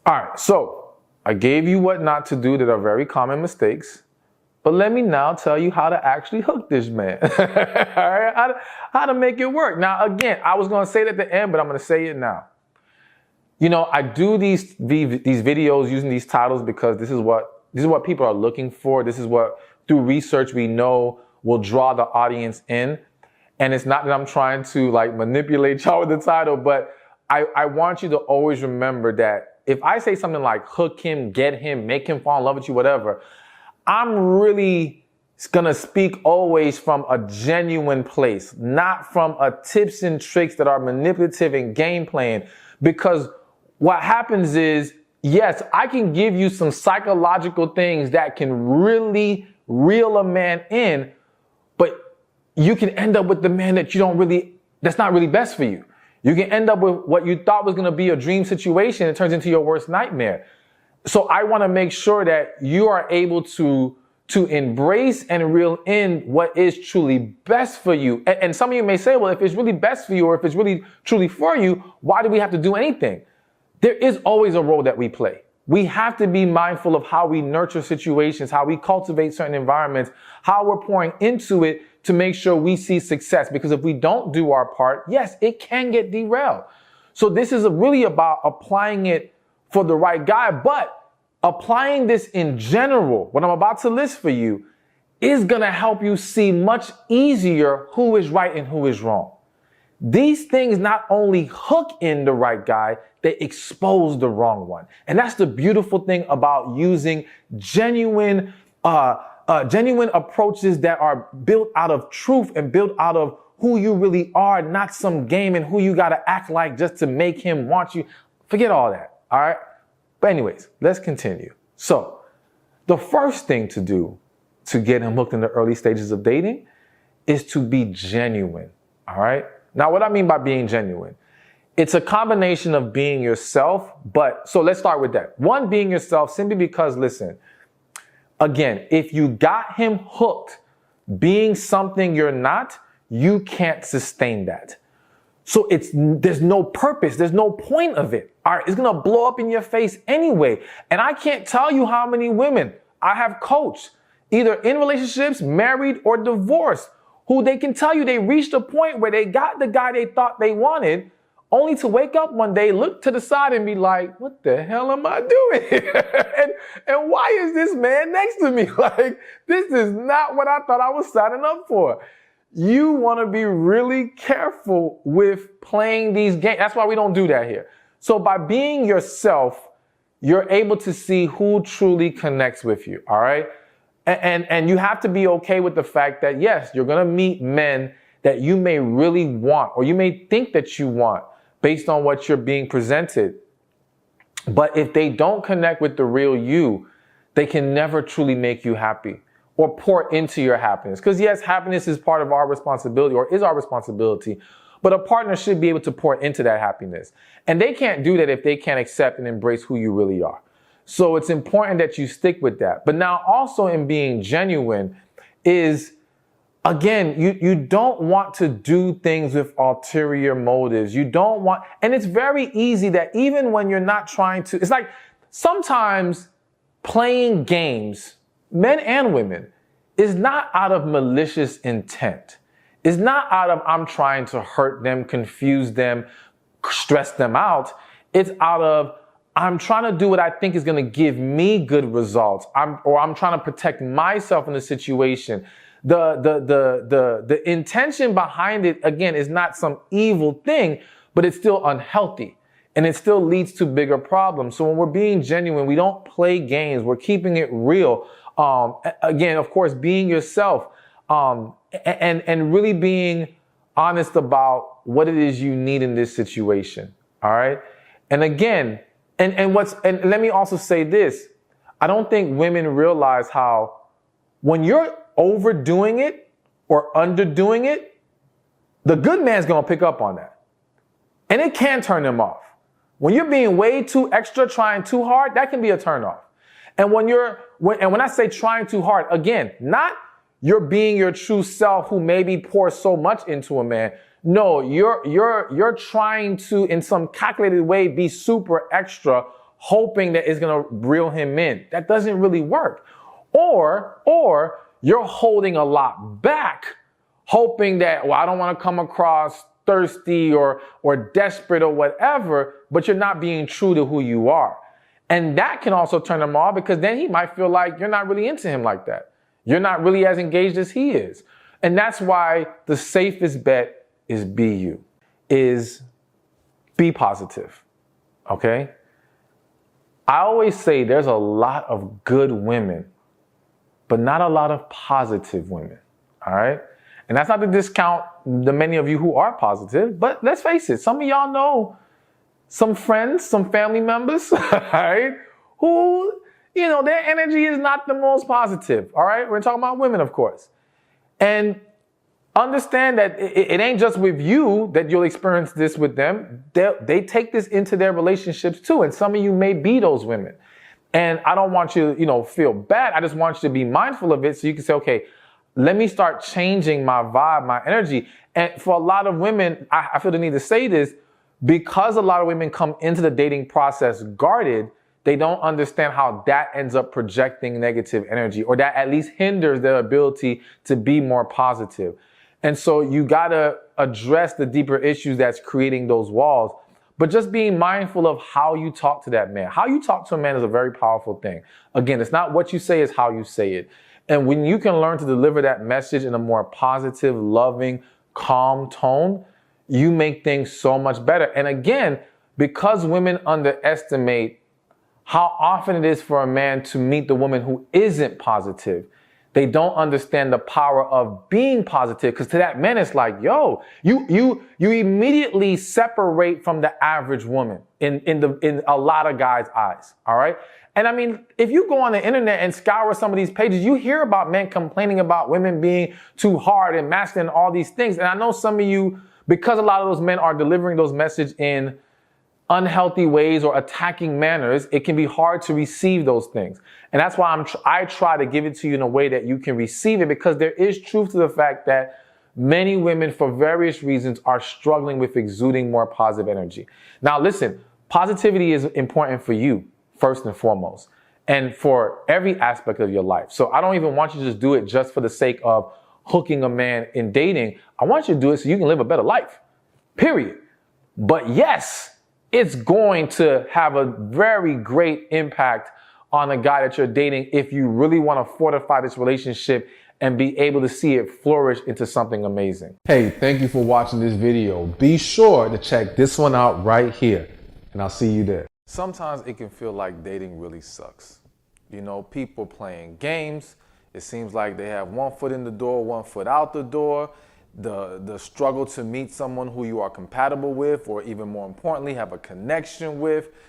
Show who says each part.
Speaker 1: All right, so I gave you what not to do that are very common mistakes, but let me now tell you how to actually hook this man. All right, how to make it work. Now, again, I was going to say it at the end, but I'm going to say it now. You know, I do these videos using these titles because this is what people are looking for. This is what, through research, we know will draw the audience in. And it's not that I'm trying to like manipulate y'all with the title, but I want you to always remember that if I say something like hook him, get him, make him fall in love with you, whatever, I'm really gonna speak always from a genuine place, not from a tips and tricks that are manipulative and game playing. Because what happens is, yes, I can give you some psychological things that can really reel a man in, but you can end up with the man that that's not really best for you. You can end up with what you thought was going to be a dream situation. It turns into your worst nightmare. So I want to make sure that you are able to embrace and reel in what is truly best for you. And some of you may say, well, if it's really best for you, or if it's really truly for you, why do we have to do anything? There is always a role that we play. We have to be mindful of how we nurture situations, how we cultivate certain environments, how we're pouring into it to make sure we see success. Because if we don't do our part, yes, it can get derailed. So this is really about applying it for the right guy, but applying this in general, what I'm about to list for you, is going to help you see much easier who is right and who is wrong. These things not only hook in the right guy, they expose the wrong one. And that's the beautiful thing about using genuine approaches that are built out of truth and built out of who you really are, not some game and who you got to act like just to make him want you. Forget all that. All right. But anyways, let's continue. So the first thing to do to get him hooked in the early stages of dating is to be genuine. All right. Now, what I mean by being genuine, it's a combination of being yourself. So let's start with that. One, being yourself simply because, listen, again, if you got him hooked being something you're not, you can't sustain that. So there's no purpose. There's no point of it. All right. It's going to blow up in your face anyway. And I can't tell you how many women I have coached, either in relationships, married or divorced, who they can tell you they reached a point where they got the guy they thought they wanted, only to wake up one day, look to the side and be like, what the hell am I doing here? and why is this man next to me? Like, this is not what I thought I was signing up for. You want to be really careful with playing these games. That's why we don't do that here. So by being yourself, you're able to see who truly connects with you. All right. And you have to be okay with the fact that, yes, you're going to meet men that you may really want, or you may think that you want based on what you're being presented. But if they don't connect with the real you, they can never truly make you happy or pour into your happiness. Because yes, happiness is part of our responsibility, or is our responsibility, but a partner should be able to pour into that happiness. And they can't do that if they can't accept and embrace who you really are. So it's important that you stick with that. But now also in being genuine is, again, you don't want to do things with ulterior motives. You don't want, and it's very easy that even when you're not trying to, it's like sometimes playing games, men and women, is not out of malicious intent. It's not out of I'm trying to hurt them, confuse them, stress them out. It's out of I'm trying to do what I think is going to give me good results. I'm trying to protect myself in the situation. The intention behind it, again, is not some evil thing, but it's still unhealthy and it still leads to bigger problems. So when we're being genuine, we don't play games. We're keeping it real. Again, of course, being yourself, and really being honest about what it is you need in this situation. All right. And again, and let me also say this. I don't think women realize how when you're overdoing it or underdoing it, the good man's going to pick up on that. And it can turn them off. When you're being way too extra, trying too hard, that can be a turn off. And when I say trying too hard, again, not you're being your true self who maybe pours so much into a man. No, you're trying to, in some calculated way, be super extra, hoping that it's gonna reel him in. That doesn't really work. Or you're holding a lot back, hoping that, well, I don't want to come across thirsty or desperate or whatever, but you're not being true to who you are. And that can also turn him off, because then he might feel like you're not really into him like that. You're not really as engaged as he is. And that's why the safest bet is be you, is be positive, okay? I always say there's a lot of good women, but not a lot of positive women, all right? And that's not to discount the many of you who are positive, but let's face it, some of y'all know some friends, some family members, all right, who, you know, their energy is not the most positive, all right? We're talking about women, of course. And understand that it ain't just with you that you'll experience this with them. They take this into their relationships too, and some of you may be those women. And I don't want you to, feel bad. I just want you to be mindful of it so you can say, okay, let me start changing my vibe, my energy. And for a lot of women, I feel the need to say this, because a lot of women come into the dating process guarded, they don't understand how that ends up projecting negative energy, or that at least hinders their ability to be more positive. And so you gotta address the deeper issues that's creating those walls. But just being mindful of how you talk to that man. How you talk to a man is a very powerful thing. Again, it's not what you say, it's how you say it. And when you can learn to deliver that message in a more positive, loving, calm tone, you make things so much better. And again, because women underestimate how often it is for a man to meet the woman who isn't positive, they don't understand the power of being positive, because to that man, it's like, yo, you immediately separate from the average woman in a lot of guys' eyes. All right. And I mean, if you go on the internet and scour some of these pages, you hear about men complaining about women being too hard and masculine and all these things. And I know some of you, because a lot of those men are delivering those messages in unhealthy ways or attacking manners, it can be hard to receive those things. And that's why I try to give it to you in a way that you can receive it, because there is truth to the fact that many women, for various reasons, are struggling with exuding more positive energy. Now, listen, positivity is important for you, first and foremost, and for every aspect of your life. So I don't even want you to just do it just for the sake of hooking a man in dating. I want you to do it so you can live a better life, period. But yes, it's going to have a very great impact on a guy that you're dating if you really want to fortify this relationship and be able to see it flourish into something amazing. Hey, thank you for watching this video. Be sure to check this one out right here, and I'll see you there. Sometimes it can feel like dating really sucks. People playing games. It seems like they have one foot in the door, one foot out the door. The struggle to meet someone who you are compatible with, or even more importantly, have a connection with.